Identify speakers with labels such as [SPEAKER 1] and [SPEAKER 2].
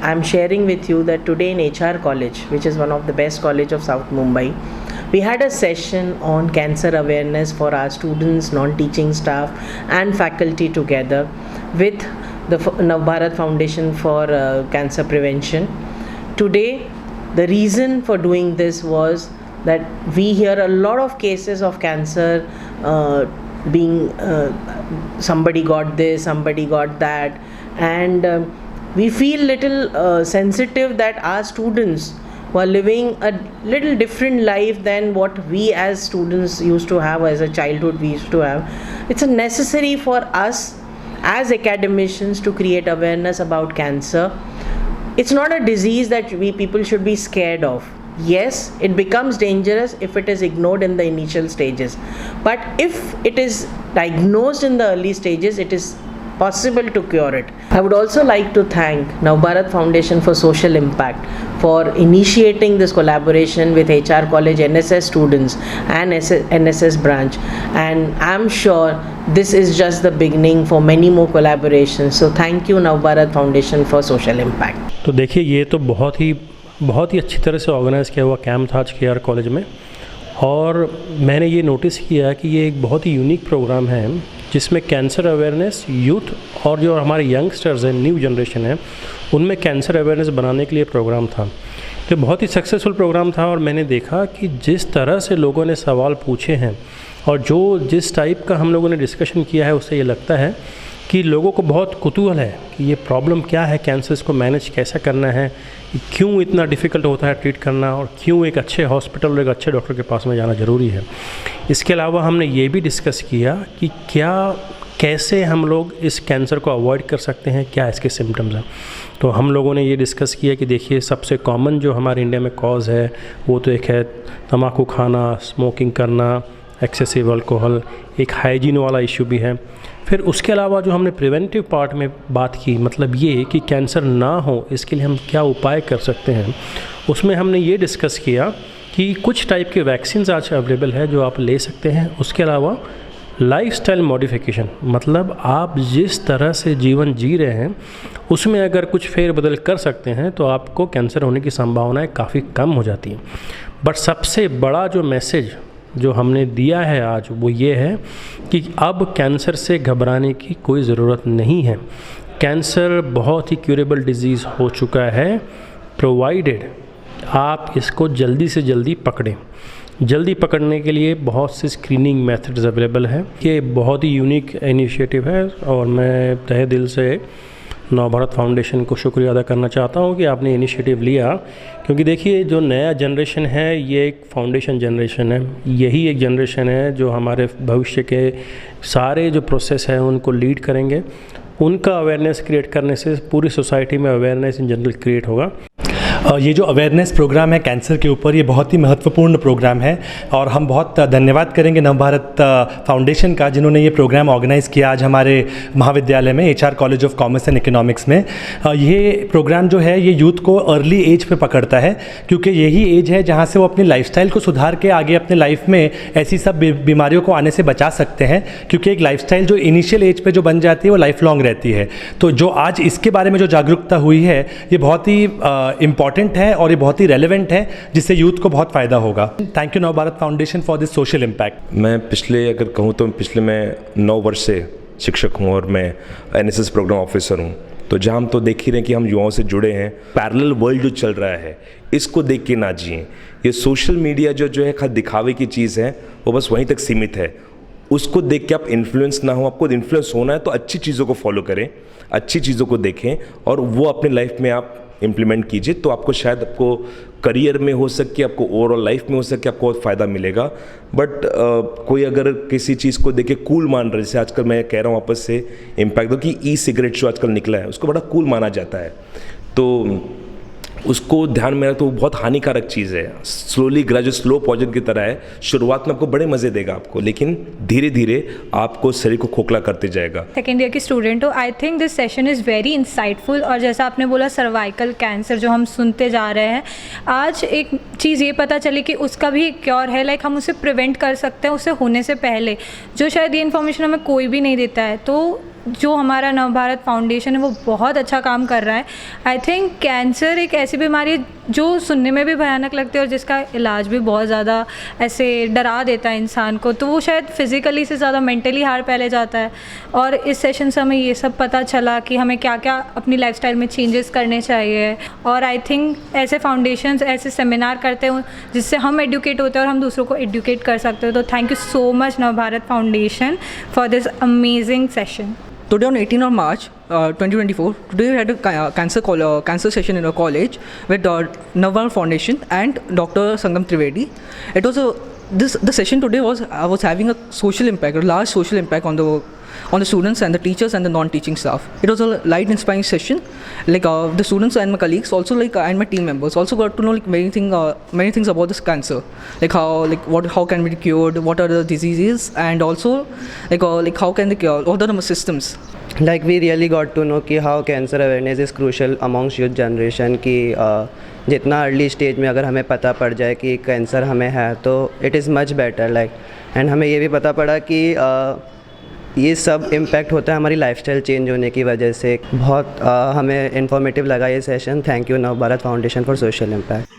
[SPEAKER 1] I'm sharing with you that today in HR College, which is one of the best college of South Mumbai, we had a session on cancer awareness for our students, non-teaching staff and faculty together with the Navbharat Foundation for Cancer Prevention. Today, the reason for doing this was that we hear a lot of cases of cancer being somebody got this, somebody got that, and we feel little sensitive that our students who are living a little different life than what we as students used to have, as a childhood we used to have. It's a necessary for us as academicians to create awareness about cancer. It's not a disease that we people should be scared of. Yes, it becomes dangerous if it is ignored in the initial stages. But if it is diagnosed in the early stages, it is possible to cure it. I would also like to thank Navbharat Foundation for Social Impact for initiating this collaboration with HR College NSS students and NSS branch, and I'm sure this is just the beginning for many more collaborations. So thank you Navbharat Foundation for Social Impact.
[SPEAKER 2] तो देखिए, ये तो बहुत ही अच्छी तरह से organise किया हुआ कैंप था आज KR कॉलेज में, और मैंने ये नोटिस किया कि ये एक बहुत ही यूनिक प्रोग्राम है जिसमें कैंसर अवेयरनेस यूथ और जो हमारे यंगस्टर्स हैं, न्यू जनरेशन है, उनमें कैंसर अवेयरनेस बनाने के लिए प्रोग्राम था। तो बहुत ही सक्सेसफुल प्रोग्राम था, और मैंने देखा कि जिस तरह से लोगों ने सवाल पूछे हैं और जिस टाइप का हम लोगों ने डिस्कशन किया है, उससे ये लगता है कि लोगों को बहुत कुतूहल है कि ये प्रॉब्लम क्या है, कैंसर को मैनेज कैसे करना है, क्यों इतना डिफ़िकल्ट होता है ट्रीट करना, और क्यों एक अच्छे हॉस्पिटल और एक अच्छे डॉक्टर के पास में जाना ज़रूरी है। इसके अलावा हमने ये भी डिस्कस किया कि कैसे हम लोग इस कैंसर को अवॉइड कर सकते हैं, क्या इसके सिम्टम्स हैं। तो हम लोगों ने ये डिस्कस किया कि देखिए, सबसे कॉमन जो हमारे इंडिया में कॉज है वो तो एक है तम्बाकू खाना, स्मोकिंग करना, एक्सेसिव अल्कोहल, एक हाइजीन वाला इशू भी है। फिर उसके अलावा जो हमने प्रिवेंटिव पार्ट में बात की, मतलब ये कि कैंसर ना हो इसके लिए हम क्या उपाय कर सकते हैं, उसमें हमने ये डिस्कस किया कि कुछ टाइप के वैक्सीन्स आज अवेलेबल है जो आप ले सकते हैं। उसके अलावा लाइफस्टाइल मॉडिफिकेशन, मतलब आप जिस तरह से जीवन जी रहे हैं उसमें अगर कुछ फेरबदल कर सकते हैं तो आपको कैंसर होने की संभावनाएं काफ़ी कम हो जाती हैं। बट सबसे बड़ा जो मैसेज जो हमने दिया है आज वो ये है कि अब कैंसर से घबराने की कोई ज़रूरत नहीं है। कैंसर बहुत ही क्यूरेबल डिजीज़ हो चुका है, प्रोवाइडेड आप इसको जल्दी से जल्दी पकड़ें। जल्दी पकड़ने के लिए बहुत से स्क्रीनिंग मेथड्स अवेलेबल हैं। ये बहुत ही यूनिक इनिशिएटिव है, और मैं तहे दिल से नवभारत फाउंडेशन को शुक्रिया अदा करना चाहता हूँ कि आपने इनिशिएटिव लिया, क्योंकि देखिए, जो नया जनरेशन है ये एक फाउंडेशन जनरेशन है। यही एक जनरेशन है जो हमारे भविष्य के सारे जो प्रोसेस हैं उनको लीड करेंगे। उनका अवेयरनेस क्रिएट करने से पूरी सोसाइटी में अवेयरनेस इन जनरल क्रिएट होगा।
[SPEAKER 3] ये जो अवेयरनेस प्रोग्राम है कैंसर के ऊपर, ये बहुत ही महत्वपूर्ण प्रोग्राम है, और हम बहुत धन्यवाद करेंगे नवभारत फाउंडेशन का जिन्होंने ये प्रोग्राम ऑर्गेनाइज़ किया आज हमारे महाविद्यालय में, HR college of commerce and economics में। ये प्रोग्राम जो है ये यूथ को अर्ली एज पे पकड़ता है, क्योंकि यही एज है जहाँ से वो अपनी लाइफस्टाइल को सुधार के आगे अपने लाइफ में ऐसी सब बीमारियों को आने से बचा सकते हैं, क्योंकि एक लाइफस्टाइल जो इनिशियल एज पे जो बन जाती है वो लाइफ लॉन्ग रहती है। तो जो आज इसके बारे में जो जागरूकता हुई है ये बहुत ही इम्पॉर्टेंट है और ये बहुत ही रेलेवेंट है, जिससे यूथ को बहुत फ़ायदा होगा। Thank you Navbharat foundation for this social impact.
[SPEAKER 4] मैं पिछले मैं 9 वर्ष से शिक्षक हूँ और मैं NSS प्रोग्राम ऑफिसर हूँ। तो जहाँ हम तो देख ही रहे हैं कि हम युवाओं से जुड़े हैं। पैरेलल वर्ल्ड जो चल रहा है इसको देख के ना जिएं। ये सोशल मीडिया जो है खाली दिखावे की चीज़ है, वो बस वहीं तक सीमित है। उसको देख के आप इन्फ्लुएंस ना हो। आपको इन्फ्लुएंस होना है तो अच्छी चीज़ों को फॉलो करें, अच्छी चीज़ों को देखें और वो अपने लाइफ में आप इम्प्लीमेंट कीजिए। तो आपको शायद आपको करियर में हो सके, आपको ओवरऑल लाइफ में हो सके, आपको बहुत फ़ायदा मिलेगा। बट कोई अगर किसी चीज़ को देखे कूल मान रहा है, जैसे आजकल मैं कह रहा हूँ वापस से इम्पैक्ट दो कि ई सिगरेट जो आजकल निकला है उसको बड़ा कूल माना जाता है। तो उसको ध्यान में रख, तो वो बहुत हानिकारक चीज़ है। स्लोली ग्रेजुअल स्लो पॉइजन की तरह है। शुरुआत में आपको बड़े मज़े देगा आपको, लेकिन धीरे धीरे आपको शरीर को खोखला करते जाएगा।
[SPEAKER 5] सेकेंड ईयर की स्टूडेंट हो, I think this session is very insightful. और जैसा आपने बोला सर्वाइकल कैंसर जो हम सुनते जा रहे हैं, आज एक चीज़ ये पता चली कि उसका भी एक क्योर है, लाइक हम उसे प्रिवेंट कर सकते हैं उसे होने से पहले, जो शायद ये इन्फॉर्मेशन हमें कोई भी नहीं देता है। तो जो हमारा नवभारत फाउंडेशन है वो बहुत अच्छा काम कर रहा है। आई थिंक कैंसर एक ऐसी बीमारी है जो सुनने में भी भयानक लगती है और जिसका इलाज भी बहुत ज़्यादा ऐसे डरा देता है इंसान को, तो वो शायद फिज़िकली से ज़्यादा मेंटली हार पहले जाता है। और इस सेशन से हमें ये सब पता चला कि हमें क्या क्या अपनी लाइफस्टाइल में चेंजेस करने चाहिए। और आई थिंक ऐसे फाउंडेशंस ऐसे सेमिनार करते हैं जिससे हम एडुकेट होते हैं और हम दूसरों को एडुकेट कर सकते हैं। तो thank you so much Navbharat foundation for this amazing session.
[SPEAKER 6] Today on 18th of March 2024, today we had a cancer session in our college with Navbharat Foundation and Dr. Sangam Trivedi. It was the session today was having a social impact, a large social impact on the students and the teachers and the non-teaching staff. It was a light inspiring session. Like the students and my colleagues also and my team members also got to know many things about this cancer, like how can it be cured, what are the diseases, and also how can they cure, what are the systems.
[SPEAKER 7] Like we really got to know कि how cancer awareness is crucial amongst youth generation, कि जितना early stage में अगर हमें पता पड़ जाए कि कैंसर हमें है तो it is much better like. And हमें ये भी पता पड़ा कि ये सब इम्पैक्ट होता है हमारी लाइफस्टाइल चेंज होने की वजह से। बहुत हमें इन्फॉर्मेटिव लगा ये session. Thank you Navbharat foundation for social impact.